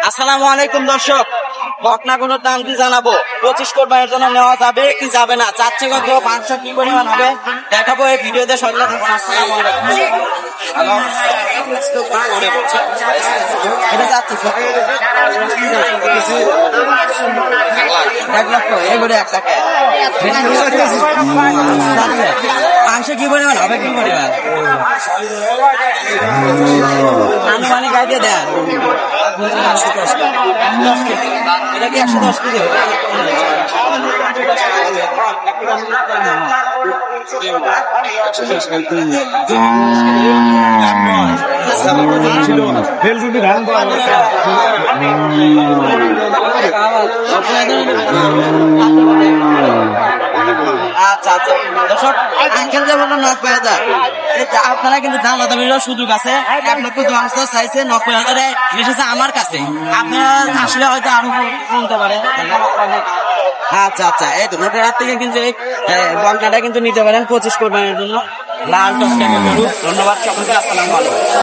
আসসালামু আলাইকুম দর্শক, বকনা গরুর দাম কি জানাবো। 25 কোরবানির জন্য নেওয়া যাবে কি যাবে না, চাচ্ছে কত, মাংস কি পরিমাণ হবে দেখাবো এই ভিডিওতে। সঙ্গে থাকুন। আসসালামু আলাইকুম। এটা যাচ্ছে 1 লক্ষ, এগুলো 1 টাকা। মাংস কি পরিমাণ হবে, কি পরিমাণ আনুমানিক আইডিয়া দেন। এটা কি 110 কেজি হবে? আচ্ছা আচ্ছা দর্শক, আঙ্কেল যে বললাম 90,000, আপনারা কিন্তু জানা দামের সুযোগ আছে। 1,10,000 চাইছে, 90,000 এসেছে আমার কাছে। আপনারা আসলে হয়তো আরো কমতে পারে। আচ্ছা আচ্ছা, এই তো মোটের থেকে কিন্তু বকনাটা কিন্তু নিতে পারেন 25 কোরবানির জন্য। লাল টক। ধন্যবাদ সকলকে। আসসালামু আলাইকুম।